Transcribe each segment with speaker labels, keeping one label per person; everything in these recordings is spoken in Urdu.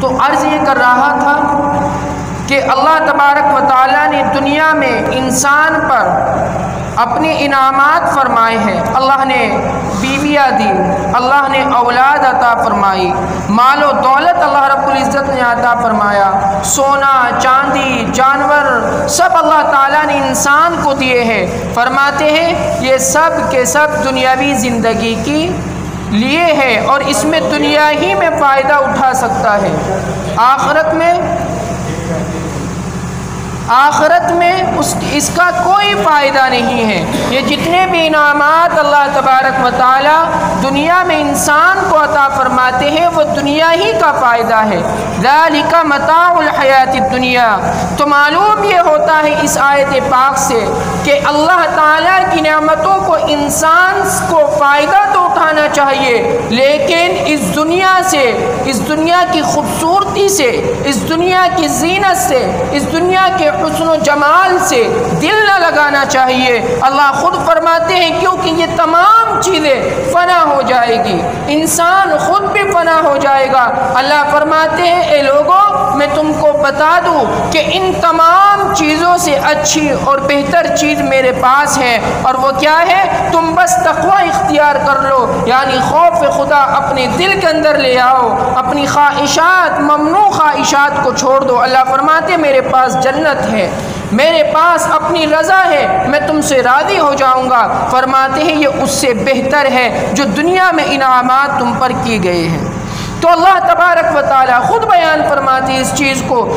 Speaker 1: تو عرض یہ کر رہا تھا کہ اللہ تبارک و تعالیٰ نے دنیا میں انسان پر اپنے انعامات فرمائے ہیں. اللہ نے بیویاں دی، اللہ نے اولاد عطا فرمائی، مال و دولت اللہ رب العزت نے عطا فرمایا، سونا چاندی جانور سب اللہ تعالیٰ نے انسان کو دیے ہیں. فرماتے ہیں یہ سب کے سب دنیاوی زندگی کی لیے ہے اور اس میں دنیا ہی میں فائدہ اٹھا سکتا ہے. آخرت میں اس کا کوئی فائدہ نہیں ہے. یہ جتنے بھی انعامات اللہ تبارک و تعالی دنیا میں انسان کو عطا فرماتے ہیں وہ دنیا ہی کا فائدہ ہے. ذالک متاع الحیات الدنیا. تو معلوم یہ ہوتا ہے اس آیت پاک سے کہ اللہ تعالیٰ کی نعمتوں کو انسان کو فائدہ تو اٹھانا چاہیے، لیکن اس دنیا سے، اس دنیا کی خوبصورتی سے، اس دنیا کی زینت سے، اس دنیا کے حسن و جمال سے دل نہ لگانا چاہیے. اللہ خود فرماتے ہیں کیونکہ یہ تمام چیزیں فنا ہو جائے گی، انسان خود بھی فنا ہو جائے گا. اللہ فرماتے ہیں اے لوگوں میں تم کو بتا دوں کہ ان تمام چیزوں سے اچھی اور بہتر چیز میرے پاس ہے، اور وہ کیا ہے؟ تم بس تقوی اختیار کر لو، یعنی خوف خدا اپنے دل کے اندر لے آؤ، اپنی خواہشات ممنوع خواہشات کو چھوڑ دو. اللہ فرماتے میرے پاس جنت ہے، میرے پاس اپنی رضا ہے، میں تم سے راضی ہو جاؤں گا. فرماتے ہیں یہ اس سے بہتر ہے جو دنیا میں انعامات تم پر کیے گئے ہیں. تو اللہ تبارک و تعالیٰ خود بیان فرماتے ہیں اس چیز کو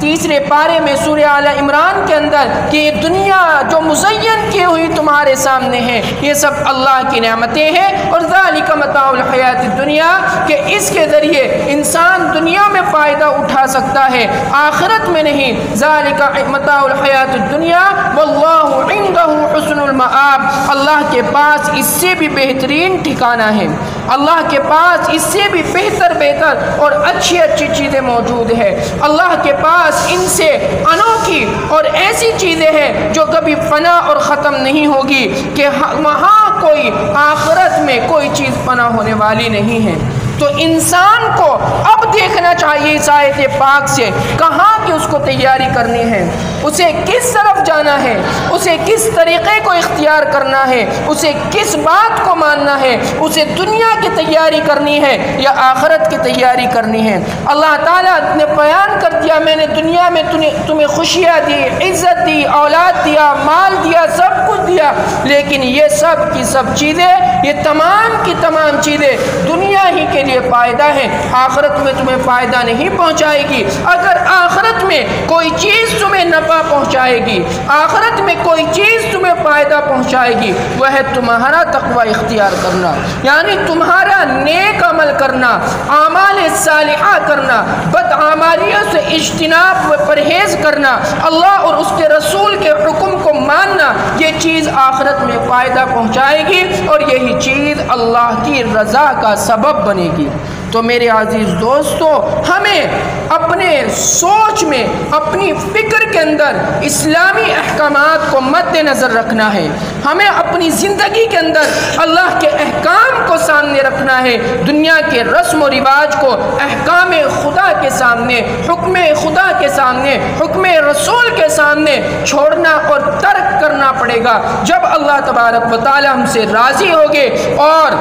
Speaker 1: 3 پارے میں سورہ آل عمران کے اندر کہ یہ دنیا جو مزین کی ہوئی تمہارے سامنے ہے یہ سب اللہ کی نعمتیں ہیں، اور ذالک متاع الحیات الدنیا کہ اس کے ذریعے انسان دنیا میں فائدہ اٹھا سکتا ہے، آخرت میں نہیں. ذالک متاع الحیات الدنیا واللہ عندہ حسن المآب. اللہ کے پاس اس سے بھی بہترین ٹھکانہ ہے، اللہ کے پاس اس سے بھی بہتر اور اچھی چیزیں موجود ہیں. اللہ کے پاس ان سے انوکھی اور ایسی چیزیں ہیں جو کبھی فنا اور ختم نہیں ہوگی، کہ وہاں کوئی آخرت میں کوئی چیز فنا ہونے والی نہیں ہے. تو انسان کو اب دیکھنا چاہیے اس آیت پاک سے کہاں کی اس کو تیاری کرنی ہے، اسے کس طرف جانا ہے، اسے کس طریقے کو اختیار کرنا ہے، اسے کس بات کو ماننا ہے، اسے دنیا کی تیاری کرنی ہے یا آخرت کی تیاری کرنی ہے. اللہ تعالیٰ نے بیان کر دیا میں نے دنیا میں تمہیں خوشیاں دی، عزت دی، اولاد دیا، مال دیا، سب کچھ دیا، لیکن یہ سب کی سب چیزیں، یہ تمام کی تمام چیزیں دنیا ہی کے لیے فائدہ ہے، آخرت میں تمہیں فائدہ نہیں پہنچائے گی. اگر آخرت میں کوئی چیز تمہیں نفع پہنچائے گی، آخرت میں کوئی چیز تمہیں فائدہ پہنچائے گی، وہ ہے تمہارا تقوی اختیار کرنا، یعنی تمہارا نیک عمل کرنا، اعمال صالحہ کرنا، بدعمالیوں سے اجتناب و پرہیز کرنا، اللہ اور اس کے رسول کے حکم کو ماننا. یہ چیز آخرت میں فائدہ پہنچائے گی اور یہی چیز اللہ کی رضا کا سبب بنے گی. تو میرے عزیز دوستو، ہمیں اپنے سوچ میں، اپنی فکر کے اندر اسلامی احکامات کو مد نظر رکھنا ہے. ہمیں اپنی زندگی کے اندر اللہ کے احکام کو سامنے رکھنا ہے، دنیا کے رسم و رواج کو احکام خدا کے سامنے، حکم خدا کے سامنے، حکم رسول کے سامنے چھوڑنا اور ترک کرنا پڑے گا. جب اللہ تبارک و تعالی ہم سے راضی ہوگے اور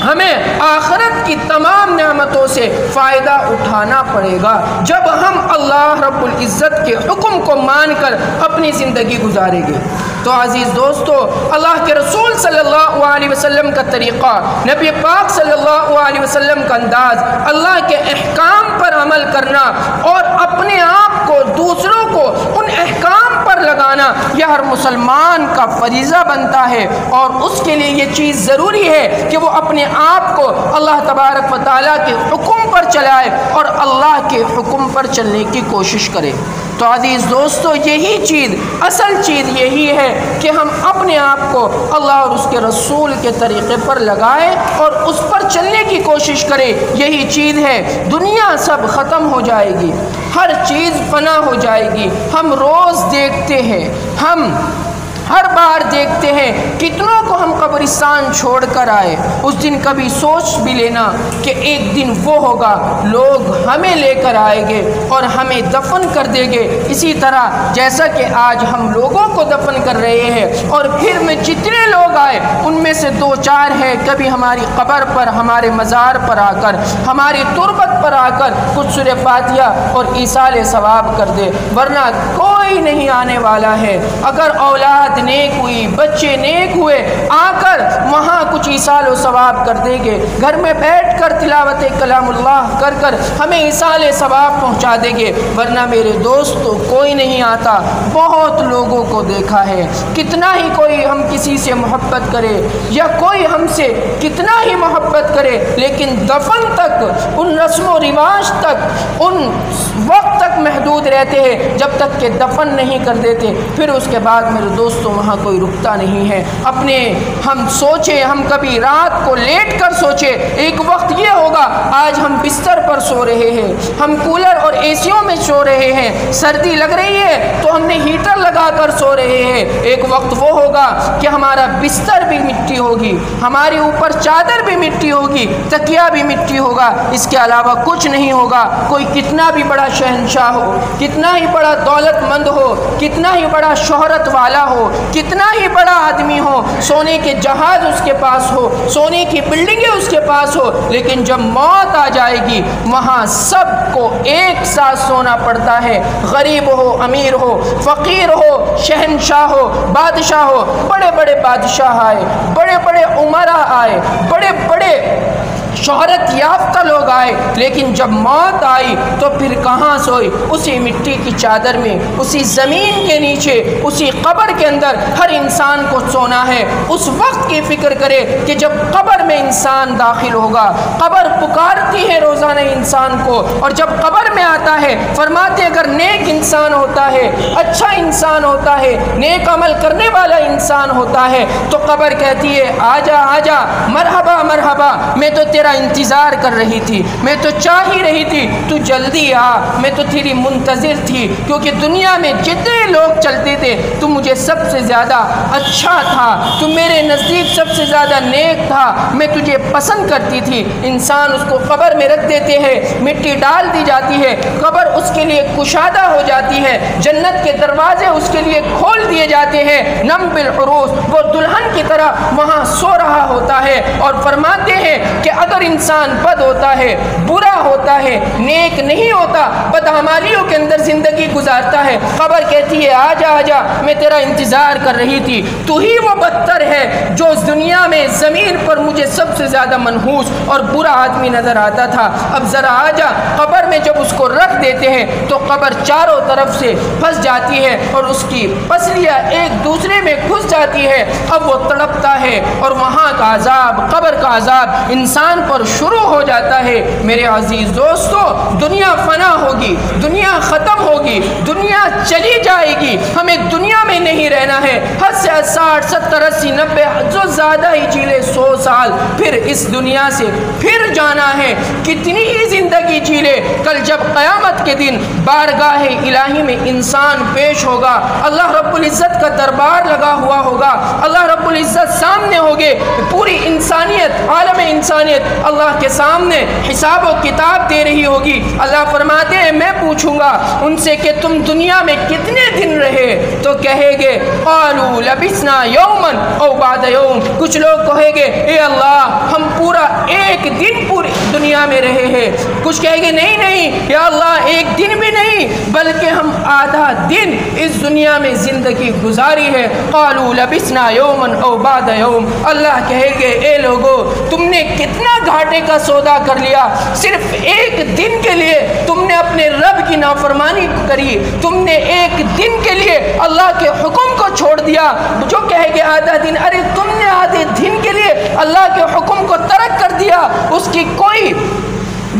Speaker 1: ہمیں آخرت کی تمام نعمتوں سے فائدہ اٹھانا پڑے گا، جب ہم اللہ رب العزت کے حکم کو مان کر اپنی زندگی گزاریں گے. تو عزیز دوستو، اللہ کے رسول صلی اللہ علیہ وسلم کا طریقہ، نبی پاک صلی اللہ علیہ وسلم کا انداز، اللہ کے احکام پر عمل کرنا اور اپنے آپ کو، دوسروں کو ان احکام پر لگانا، یہ ہر مسلمان کا فریضہ بنتا ہے. اور اس کے لیے یہ چیز ضروری ہے کہ وہ اپنے آپ کو اللہ تبارک و تعالیٰ کے حکم پر چلائے اور اللہ کے حکم پر چلنے کی کوشش کرے. تو عزیز دوستو، یہی چیز، اصل چیز یہی ہے کہ ہم اپنے آپ کو اللہ اور اس کے رسول کے طریقے پر لگائیں اور اس پر چلنے کی کوشش کریں. یہی چیز ہے. دنیا سب ختم ہو جائے گی، ہر چیز فنا ہو جائے گی. ہم روز دیکھتے ہیں، ہم ہر بار دیکھتے ہیں کتنوں کو ہم قبرستان چھوڑ کر آئے، اس دن کبھی سوچ بھی لینا کہ ایک دن وہ ہوگا لوگ ہمیں لے کر آئیں گے اور ہمیں دفن کر دیں گے، اسی طرح جیسا کہ آج ہم لوگوں کو دفن کر رہے ہیں، اور پھر میں جتنے لوگ آئے ان میں سے 2-4 ہیں کبھی ہماری قبر پر، ہمارے مزار پر آ کر، ہماری تربت پر آ کر کچھ سورہ فاتحہ اور ایصال ثواب کر دے، ورنہ کوئی نہیں آنے والا ہے۔ اگر اولاد نیک ہوئی، بچے نیک ہوئے، آ کر وہاں کچھ ایصال و ثواب کر دیں گے، گھر میں بیٹھ کر تلاوت کلام اللہ کر کر ہمیں ایصال ثواب پہنچا دیں گے، ورنہ میرے دوستو کوئی نہیں آتا۔ بہت لوگوں کو دیکھا ہے، کتنا ہی کوئی ہم کسی سے محبت کرے یا کوئی ہم سے کتنا ہی محبت کرے، لیکن دفن تک، ان رسم و رواج تک، ان وقت تک محدود رہتے ہیں جب تک کہ دفن نہیں کر دیتے، پھر اس کے بعد میرے دوستوں وہاں کوئی رکتا نہیں ہے۔ اپنے ہم سوچے، ہم کبھی رات کو لیٹ کر سوچے، ایک وقت یہ ہوگا آج ہم بستر پر سو رہے ہیں، ہم کولر اور اے سیوں میں سو رہے ہیں، سردی لگ رہی ہے تو ہم نے ہیٹر لگا کر سو رہے ہیں، ایک وقت وہ ہوگا کہ ہمارا بستر بھی مٹی ہوگی، ہمارے اوپر چادر بھی مٹی ہوگی، تکیہ بھی مٹی ہوگا، اس کے علاوہ کچھ نہیں ہوگا۔ کوئی کتنا بھی بڑا شہنشاہ ہو، کتنا ہی بڑا دولت مند ہو، کتنا ہی بڑا شہرت والا ہو، کتنا ہی بڑا آدمی ہو، سونے کے جہاز اس کے پاس ہو، سونے کی بلڈنگیں اس کے پاس ہو، لیکن جب موت آ جائے گی وہاں سب کو ایک ساتھ سونا پڑتا ہے، غریب ہو، امیر ہو، فقیر ہو، شہنشاہ ہو، بادشاہ ہو۔ بڑے بڑے بادشاہ آئے، بڑے بڑے عمرا آئے، بڑے بڑے شہرت یافتہ لوگ آئے، لیکن جب موت آئی تو پھر کہاں سوئی؟ اسی مٹی کی چادر میں، اسی زمین کے نیچے، اسی قبر کے اندر ہر انسان کو سونا ہے۔ اس وقت کی فکر کرے کہ جب قبر میں انسان داخل ہوگا، قبر پکارتی ہے روزانہ انسان کو، اور جب قبر میں آتا ہے فرماتے اگر نیک انسان ہوتا ہے، اچھا انسان ہوتا ہے، نیک عمل کرنے والا انسان ہوتا ہے، تو قبر کہتی ہے آجا آجا، مرحبا مرحبا، میں تو تیرا انتظار کر رہی تھی، میں تو چاہ ہی رہی تھی تو جلدی آ، میں تو تیری منتظر تھی، کیونکہ دنیا میں جتنے لوگ چلتے تھے تو مجھے سب سے زیادہ اچھا تھا، تو میرے نزدیک سب سے زیادہ نیک تھا، میں تجھے پسند کرتی تھی۔ انسان اس کو قبر میں رکھ دیتے ہیں، مٹی ڈال دی جاتی ہے، قبر اس کے لیے کشادہ ہو جاتی ہے، جنت کے دروازے اس کے لیے کھول دیے جاتے ہیں، نم بالعروس، وہ دلہن کی طرح وہاں سو رہا ہوتا ہے، اور فرماتے ہیں کہ اگر انسان بد ہوتا ہے، برا ہوتا ہے، نیک نہیں ہوتا، بدعمالیوں کے اندر زندگی گزارتا ہے، قبر کہتی ہے آجا آجا، میں تیرا انتظار کر رہی تھی، تو ہی وہ بدتر ہے جو اس دنیا میں زمین پر مجھے سب سے زیادہ منحوس اور برا آدمی نظر آتا تھا، اب ذرا آجا۔ قبر میں جب اس کو رکھ دیتے ہیں تو قبر چاروں طرف سے پھنس جاتی ہے اور اس کی پسلیاں ایک دوسرے میں گھس جاتی ہے، اب وہ تڑپتا ہے اور وہاں کا عذاب، قبر کا عذاب انسان پر شروع ہو جاتا ہے۔ میرے عزیز دوستو، دنیا فنا ہوگی، دنیا ختم ہوگی، دنیا چلی جائے گی، ہمیں دنیا میں نہیں رہنا ہے، حد سے 60 70 80 90 جو زیادہ ہی جی لے 100 سال، پھر اس دنیا سے پھر جانا ہے، کتنی ہی زندگی جی لے، کل جب قیامت کے دن بارگاہ الہی میں انسان پیش ہوگا، اللہ رب العزت کا دربار لگا ہوا ہوگا، اللہ رب العزت سامنے ہوگے، پوری انسانیت، عالم انسانیت اللہ کے سامنے حساب و کتاب دے رہی ہوگی۔ اللہ فرماتے ہیں میں پوچھوں گا ان سے کہ تم دنیا میں کتنے دن رہے، تو کہے گے قالوا لبثنا یوما او بعد یوم، کچھ لوگ کہیں گے اے اللہ ہم پورا ایک دن پوری دنیا میں رہے ہیں، کچھ کہیں گے نہیں نہیں یا اللہ ایک دن بھی نہیں بلکہ ہم آدھا دن اس دنیا میں زندگی گزاری ہے۔ قالوا لبثنا یوما او بعد یوم، اللہ کہے گے اے لوگو تم نے کتنا گھاٹے کا سودا کر لیا، صرف ایک دن کے لیے تم نے اپنے رب کی نافرمانی کری، تم نے ایک دن کے لیے اللہ کے حکم کو چھوڑ دیا، جو کہے گے آدھا دن، ارے تم نے آدھے دن کے لیے اللہ کے حکم کو ترک کر دیا، اس کی کوئی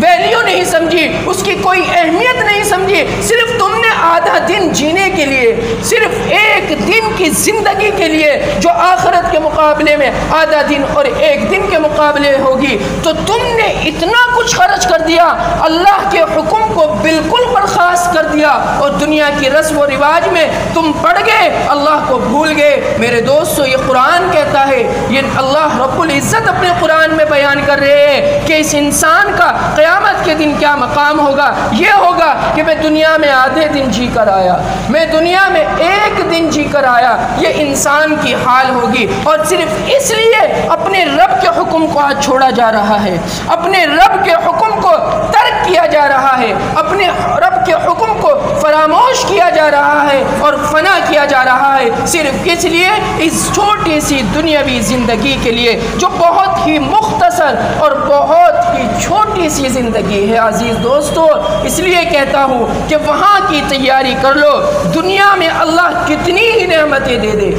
Speaker 1: ویلیو نہیں سمجھی، اس کی کوئی اہمیت نہیں سمجھی، صرف تم نے آدھا دن جینے کے لیے، صرف ایک دن کی زندگی کے لیے جو آخرت کے مقابلے میں آدھا دن اور ایک دن کے مقابلے ہوگی، تو تم نے اتنا کچھ خرچ کر دیا، اللہ کے حکم کو بالکل برخاست کر دیا اور دنیا کی رسم و رواج میں تم پڑ گئے، اللہ کو بھول گئے۔ میرے دوستو، یہ قرآن کہتا ہے، یہ اللہ رب العزت اپنے قرآن میں بیان کر رہے ہیں کہ اس انسان کا قیامت کے دن کیا مقام ہوگا۔ یہ ہوگا کہ میں دنیا میں آدھے دن جی کر آیا، میں دنیا میں ایک دن جی کر آیا، یہ انسان کی حال ہوگی، اور صرف اس لیے اپنے رب کے حکم کو آج چھوڑا جا رہا ہے، اپنے رب کے حکم کو ترک کیا جا رہا ہے، اپنے رب کے حکم کو فراموش کیا جا رہا ہے اور فنا کیا جا رہا ہے، صرف اس لیے اس چھوٹی سی دنیاوی زندگی کے لیے جو بہت ہی مختصر اور بہت ہی چھوٹی سی زندگی ہے۔ عزیز دوستو، اس لیے کہتا ہوں کہ وہاں کی تیاری کر لو۔ دنیا میں اللہ کتنی ہی نعمتیں دے دے،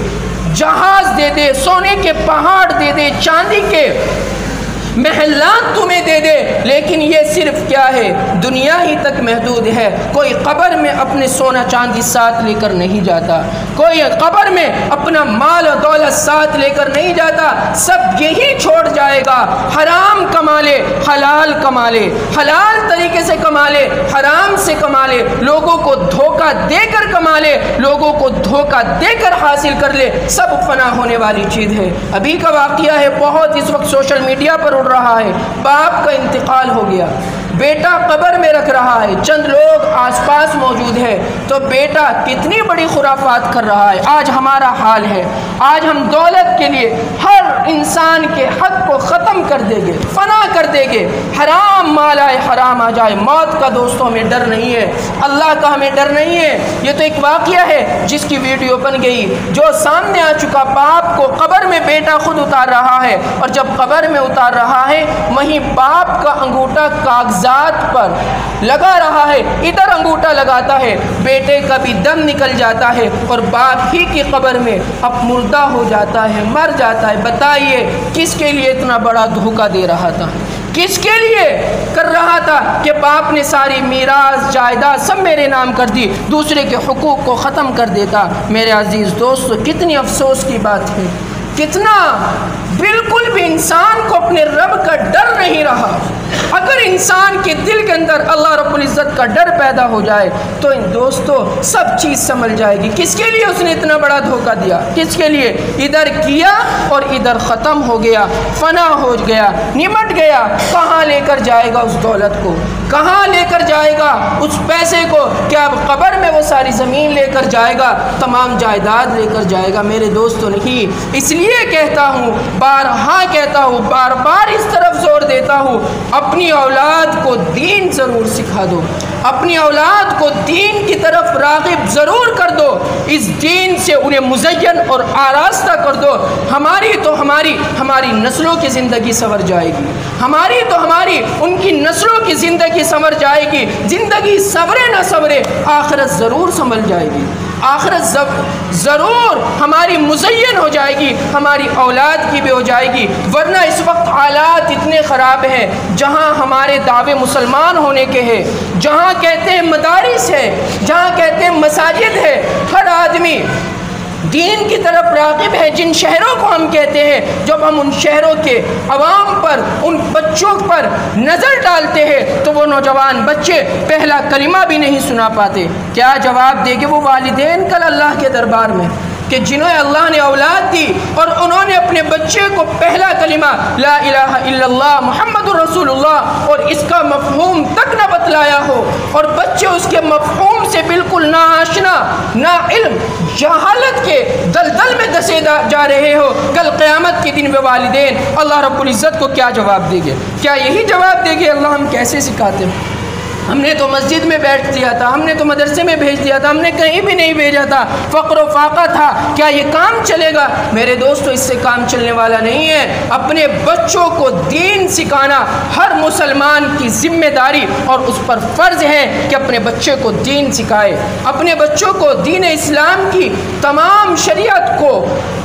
Speaker 1: جہاز دے دے، سونے کے پہاڑ دے دے، چاندی کے محلات تمہیں دے دے، لیکن یہ صرف کیا ہے؟ دنیا ہی تک محدود ہے۔ کوئی قبر میں اپنے سونا چاندی ساتھ لے کر نہیں جاتا، کوئی قبر میں اپنا مال و دولت ساتھ لے کر نہیں جاتا، سب یہی چھوڑ جائے گا۔ حرام کما لے، حلال کما لے، حلال طریقے سے کما لے، حرام سے کما لے، لوگوں کو دھوکہ دے کر کما لے، لوگوں کو دھوکہ دے کر حاصل کر لے، سب فنا ہونے والی چیز ہے۔ ابھی کا واقعہ ہے، بہت اس وقت سوشل میڈیا پر اڑ رہا ہے، باپ کا انتقال ہو گیا، بیٹا قبر میں رکھ رہا ہے، چند لوگ آس پاس موجود ہے، تو بیٹا کتنی بڑی خرافات کر رہا ہے۔ آج ہمارا حال ہے، آج ہم دولت کے لیے ہر انسان کے حق کو ختم کر دیں گے، فنا کر دیں گے، حرام مال آئے حرام آ جائے، موت کا دوستوں ہمیں ڈر نہیں ہے، اللہ کا ہمیں ڈر نہیں ہے۔ یہ تو ایک واقعہ ہے جس کی ویڈیو بن گئی، جو سامنے آ چکا، باپ کو قبر میں بیٹا خود اتار رہا ہے، اور جب قبر میں اتار رہا ہے وہیں باپ کا انگوٹھا کاغذات پر لگا رہا ہے، ادھر انگوٹھا لگاتا ہے، بیٹے کا بھی دم نکل جاتا ہے اور باپ ہی کی قبر میں اب مردہ ہو جاتا ہے، مر جاتا ہے۔ بتائیے کس کے لیے اتنا بڑا دھوکہ دے رہا تھا؟ کس کے لیے کر رہا تھا کہ باپ نے ساری میراث جائیداد سب میرے نام کر دی، دوسرے کے حقوق کو ختم کر دیتا؟ میرے عزیز دوستو، کتنی افسوس کی بات ہے، کتنا بالکل بھی انسان کو اپنے رب کا ڈر نہیں رہا۔ اگر انسان کے دل کے اندر اللہ رب العزت کا ڈر پیدا ہو جائے تو ان دوستو سب چیز سنبھل جائے گی۔ کس کے لیے اس نے اتنا بڑا دھوکہ دیا؟ کس کے لیے؟ ادھر کیا اور ادھر ختم ہو گیا، فنا ہو گیا، نمٹ گیا۔ کہاں لے کر جائے گا اس دولت کو؟ کہاں لے کر جائے گا اس پیسے کو؟ کیا اب قبر میں وہ ساری زمین لے کر جائے گا، تمام جائیداد لے کر جائے گا؟ میرے دوستو نہیں۔ اس لیے کہتا ہوں، بارہا کہتا ہوں، بار بار اس طرف زور دیتا ہوں، اپنی اولاد کو دین ضرور سکھا دو، اپنی اولاد کو دین کی طرف راغب ضرور کر دو، اس دین سے انہیں مزین اور آراستہ کر دو۔ ہماری تو ہماری نسلوں کی زندگی سنور جائے گی، ہماری تو ہماری ان کی نسلوں کی زندگی سنور جائے گی۔ زندگی سنورے نہ سنورے، آخرت ضرور سنبھل جائے گی، آخرت ضرور ہماری مزین ہو جائے گی، ہماری اولاد کی بھی ہو جائے گی۔ ورنہ اس وقت حالات اتنے خراب ہیں، جہاں ہمارے دعوے مسلمان ہونے کے ہیں، جہاں کہتے ہیں مدارس ہے، جہاں کہتے ہیں مساجد ہے، ہر آدمی دین کی طرف راغب ہے۔ جن شہروں کو ہم کہتے ہیں، جب ہم ان شہروں کے عوام پر، ان بچوں پر نظر ڈالتے ہیں تو وہ نوجوان بچے پہلا کلمہ بھی نہیں سنا پاتے۔ کیا جواب دے گے وہ والدین کل اللہ کے دربار میں کہ جنہیں اللہ نے اولاد دی اور انہوں نے اپنے بچے کو پہلا کلمہ لا الہ الا اللہ محمد رسول اللہ اور اس کا مفہوم تک نہ بتلایا ہو، اور بچے اس کے مفہوم سے بالکل نا آشنا، نا علم، جہالت کے دلدل میں دسے جا رہے ہو؟ کل قیامت کے دن وہ والدین اللہ رب العزت کو کیا جواب دیں گے؟ کیا یہی جواب دیں گے اللہ ہم کیسے سکھاتے ہیں؟ ہم نے تو مسجد میں بیٹھ دیا تھا، ہم نے تو مدرسے میں بھیج دیا تھا، ہم نے کہیں بھی نہیں بھیجا تھا، فقر و فاقہ تھا، کیا یہ کام چلے گا؟ میرے دوستو، اس سے کام چلنے والا نہیں ہے۔ اپنے بچوں کو دین سکھانا ہر مسلمان کی ذمہ داری اور اس پر فرض ہے کہ اپنے بچے کو دین سکھائے، اپنے بچوں کو دین اسلام کی تمام شریعت کو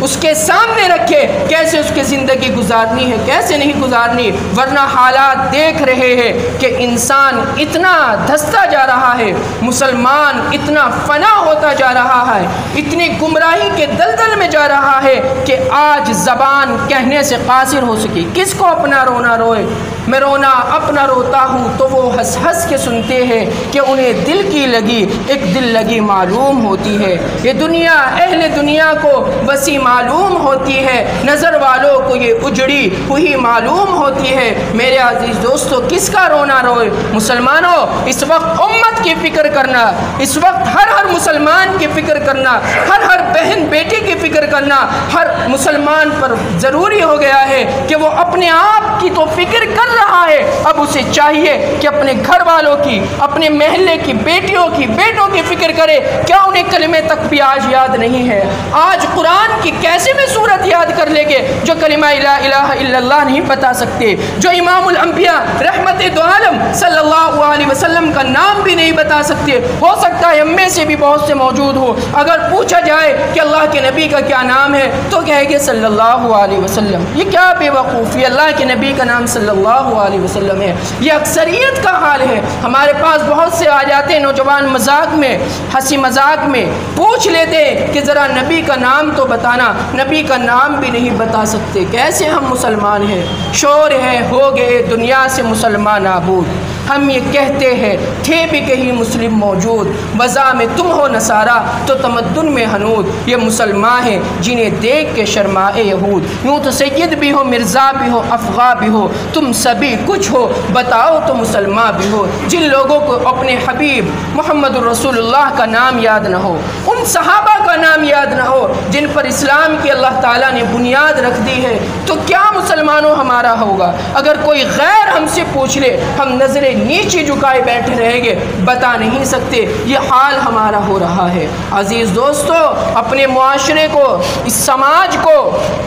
Speaker 1: اس کے سامنے رکھے، کیسے اس کی زندگی گزارنی ہے، کیسے نہیں گزارنی، ورنہ حالات دیکھ رہے ہیں کہ انسان اتنا دھستا جا رہا ہے، مسلمان اتنا فنا ہوتا جا رہا ہے، اتنی گمراہی کے دلدل میں جا رہا ہے کہ آج زبان کہنے سے قاصر ہو سکی۔ کس کو اپنا رونا روئے؟ میں رونا اپنا روتا ہوں تو وہ ہنس ہنس کے سنتے ہیں کہ انہیں دل کی لگی ایک دل لگی معلوم ہوتی ہے۔ یہ دنیا اہل دنیا کو وسیع معلوم ہوتی ہے، نظر والوں کو یہ اجڑی ہوئی معلوم ہوتی ہے۔ میرے عزیز دوستو، کس کا رونا روئے؟ مسلمانوں، اس وقت امت کی فکر کرنا، اس وقت ہر مسلمان کی فکر کرنا، ہر بہن بیٹی کی فکر کرنا ہر مسلمان پر ضروری ہو گیا ہے کہ وہ اپنے آپ کی تو فکر کر رہا ہے، اب اسے چاہیے کہ اپنے گھر والوں کی، اپنے محلے کی بیٹیوں کی، بیٹوں کی فکر کرے۔ کیا انہیں کلمے تک بھی آج یاد نہیں ہے؟ آج قرآن کی کیسے میں سورت یاد کر لیں گے جو کلمہ لا الہ الا اللہ نہیں بتا سکتے، جو امام الانبیاء رحمت دو عالم صلی اللہ علیہ وسلم کا نام بھی نہیں بتا سکتے؟ ہو سکتا ہے ہم میں سے بھی بہت سے موجود ہو، اگر پوچھا جائے کہ اللہ کے نبی کا کیا نام ہے تو کہے گے صلی اللہ علیہ وسلم۔ یہ کیا بے وقوفی، اللہ کے نبی کا نام صلی اللہ علیہ وسلم ہے۔ یہ اکثریت کا حال ہے۔ ہمارے پاس بہت سے آ جاتے ہیں نوجوان، مذاق میں، ہنسی مذاق میں پوچھ لیتے کہ ذرا نبی کا نام تو بتانا، نبی کا نام بھی نہیں بتا سکتے۔ کیسے ہم مسلمان ہیں؟ شور ہے ہو گئے دنیا سے مسلمان نابود، ہم یہ کہتے ہیں تھے بھی کہیں مسلم موجود، وضع میں تم ہو نصارہ تو تمدن میں حنود، یہ مسلمان ہیں جنہیں دیکھ کے شرمائے یہود، یوں تو سید بھی ہو، مرزا بھی ہو، افغا بھی ہو، تم سبھی کچھ ہو، بتاؤ تو مسلمان بھی ہو۔ جن لوگوں کو اپنے حبیب محمد الرسول اللہ کا نام یاد نہ ہو، ان صحابہ کا نام یاد نہ ہو جن پر اسلام کی اللہ تعالیٰ نے بنیاد رکھ دی ہے، تو کیا مسلمانوں ہمارا ہوگا؟ اگر کوئی غیر ہم سے پوچھ لے، ہم نظریں نیچے جھکائے بیٹھے رہیں گے، بتا نہیں سکتے۔ یہ حال ہمارا ہو رہا ہے۔ عزیز دوستو، اپنے معاشرے کو، اس سماج کو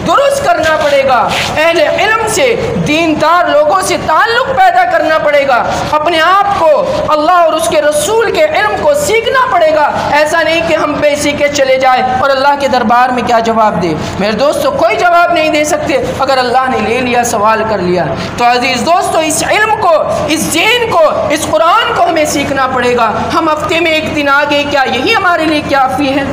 Speaker 1: درست کرنا پڑے گا، اہل علم سے، دیندار لوگوں سے تعلق پیدا کرنا پڑے گا، اپنے آپ کو اللہ اور اس کے رسول کے علم کو سیکھنا پڑے گا۔ ایسا نہیں کہ ہم بے سیکھے چلے جائیں اور اللہ کے دربار میں کیا جواب دے؟ میرے دوستو، کوئی جواب نہیں دے سکتے اگر اللہ نے لے لیا، سوال کر لیا۔ تو عزیز دوستو، اس علم کو، اس دین کو، اس قرآن کو ہمیں سیکھنا پڑے گا۔ ہم ہفتے میں ایک دن آگے، کیا یہی ہمارے لیے کافی ہے؟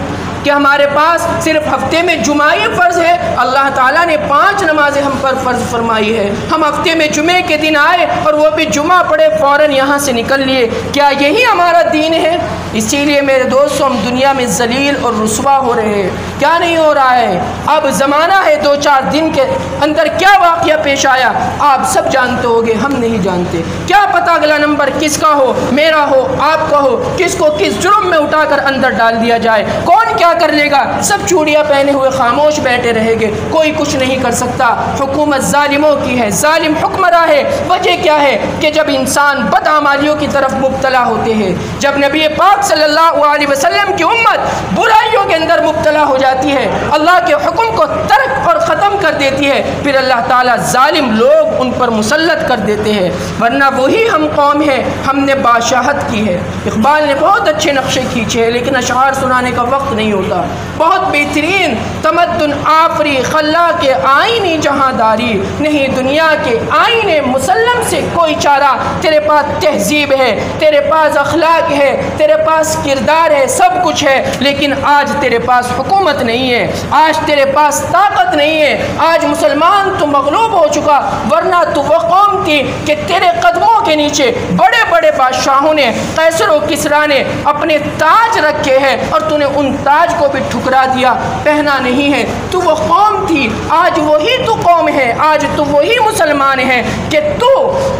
Speaker 1: کہ ہمارے پاس صرف ہفتے میں جمعہ ہی فرض ہے؟ اللہ تعالیٰ نے 5 نمازیں ہم پر فرض فرمائی ہے، ہم ہفتے میں جمعے کے دن آئے اور وہ بھی جمعہ پڑھے فوراً یہاں سے نکل لیے، کیا یہی ہمارا دین ہے؟ اسی لیے میرے دوستوں، ہم دنیا میں ذلیل اور رسوا ہو رہے ہیں۔ کیا نہیں ہو رہا ہے؟ اب زمانہ ہے، 2-4 دن کے اندر کیا واقعہ پیش آیا آپ سب جانتے ہوگے، ہم نہیں جانتے۔ کیا پتہ اگلا نمبر کس کا ہو، میرا ہو، آپ کا ہو، کس کو کس جرم میں اٹھا کر اندر ڈال دیا جائے، کون کیا کر لے گا؟ سب چوڑیاں پہنے ہوئے خاموش بیٹھے رہیں گے، کوئی کچھ نہیں کر سکتا۔ حکومت ظالموں کی ہے، ظالم حکمراں ہے۔ وجہ کیا ہے؟ کہ جب انسان بدعمالیوں کی طرف مبتلا ہوتے ہیں، جب نبی پاک صلی اللہ علیہ وسلم کی امت برائیوں کے اندر مبتلا ہو جاتی ہے، اللہ کے حکم کو ترک اور ختم کر دیتی ہے، پھر اللہ تعالیٰ ظالم لوگ ان پر مسلط کر دیتے ہیں۔ ورنہ وہی ہم قوم ہے، ہم نے بادشاہت کی ہے۔ اقبال نے بہت اچھے نقشے کھینچے ہیں، لیکن اشعار سنانے کا وقت نہیں ہوتا۔ بہت بہترین تمدن آفری خلا کے آئینی جہاں داری، نہیں دنیا کے آئینے مسلم سے کوئی چارہ۔ تیرے پاس تہذیب ہے، تیرے پاس اخلاق ہے، تیرے پاس کردار ہے، سب کچھ ہے، لیکن آج تیرے پاس حکومت نہیں ہے، آج تیرے پاس طاقت نہیں ہے، آج مسلمان تو مغلوب ہو چکا۔ ورنہ تو وہ قوم تھی کہ تیرے قدموں کے نیچے بڑے بڑے بادشاہوں نے، قیصر و کسریٰ نے اپنے تاج رکھے ہیں اور تو نے ان تاج کو بھی ٹھکرا دیا، پہنا نہیں ہے۔ تو وہ قوم تھی، آج وہی تو قوم ہے، آج تو وہی مسلمان ہے کہ تو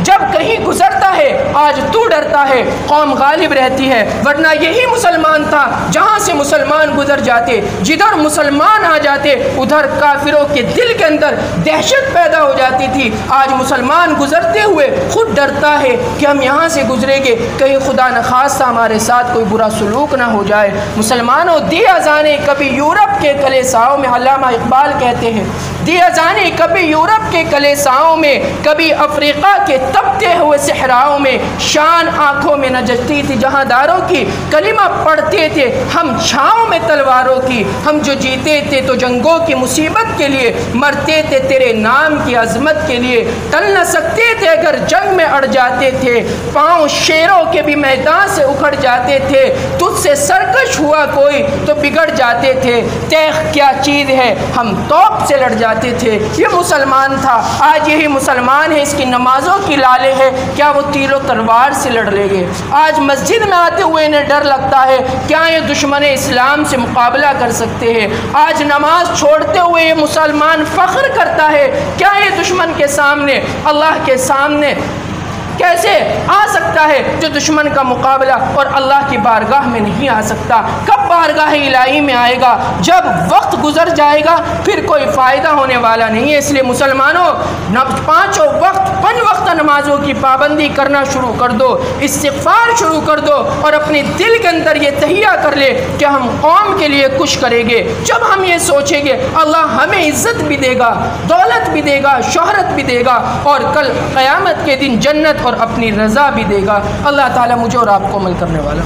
Speaker 1: جب کہیں گزرتا ہے آج تو ڈرتا ہے، قوم غالب رہتی ہے۔ ورنہ یہی مسلمان تھا، جہاں سے مسلمان گزر جاتے، جدھر مسلمان آ جاتے ادھر کافروں کے دل کے اندر دہشت پیدا ہو جاتی تھی۔ آج مسلمان گزرتے ہوئے خود ڈرتا ہے کہ ہم یہاں سے گزرے گے، کہیں خدا نخواستہ ہمارے ساتھ کوئی برا سلوک نہ ہو جائے۔ مسلمانوں، دی اذانیں کبھی یورپ کے کلیساؤں میں، علامہ اقبال کہتے ہیں، دی اذانیں کبھی یورپ کے کلیساؤں میں، کبھی افریقہ کے تپتے ہوئے صحراؤں میں، شان آنکھوں میں نہ جچتی تھی جہاں داروں کی، کلمہ پڑھتے تھے ہم چھاؤں میں تلواروں کی، ہم جو جیتے تھے تو جنگوں کی مصیبت کے لیے، مرتے تھے تیرے نام کی عظمت کے لیے، ٹل نہ سکتے تھے اگر جنگ میں اڑ جاتے تھے، پاؤں شیروں کے بھی میدان سے اکھڑ جاتے تھے، تجھ سے سرکش ہوا کوئی تو بگڑ جاتے تھے، تیغ کیا چیز ہے ہم توپ سے لڑ جاتے تھے۔ یہ مسلمان تھا، آج یہی مسلمان ہے، اس کی نمازوں کی لالے ہے، کیا وہ تیر و تلوار سے لڑ لیں گے؟ آج مسجد میں آتے ہوئے انہیں ڈر لگتا ہے، کیا یہ دشمن اسلام سے مقابلہ کر سکتے ہیں؟ آج نماز چھوڑتے ہوئے یہ مسلمان فخر کرتا ہے، کیا یہ دشمن کے سامنے، اللہ کے سامنے کیسے آ سکتا ہے جو دشمن کا مقابلہ اور اللہ کی بارگاہ میں نہیں آ سکتا؟ کب بارگاہ الہی میں آئے گا؟ جب وقت گزر جائے گا پھر کوئی فائدہ ہونے والا نہیں ہے۔ اس لیے مسلمانوں، پانچوں وقت نمازوں کی پابندی کرنا شروع کر دو، استغفار شروع کر دو، اور اپنے دل کے اندر یہ تہیہ کر لے کہ ہم قوم کے لیے کچھ کریں گے۔ جب ہم یہ سوچیں گے اللہ ہمیں عزت بھی دے گا، دولت بھی دے گا، شہرت بھی دے گا، اور کل قیامت کے دن جنت اور اپنی رضا بھی دے گا۔ اللہ تعالیٰ مجھے اور آپ کو عمل کرنے والا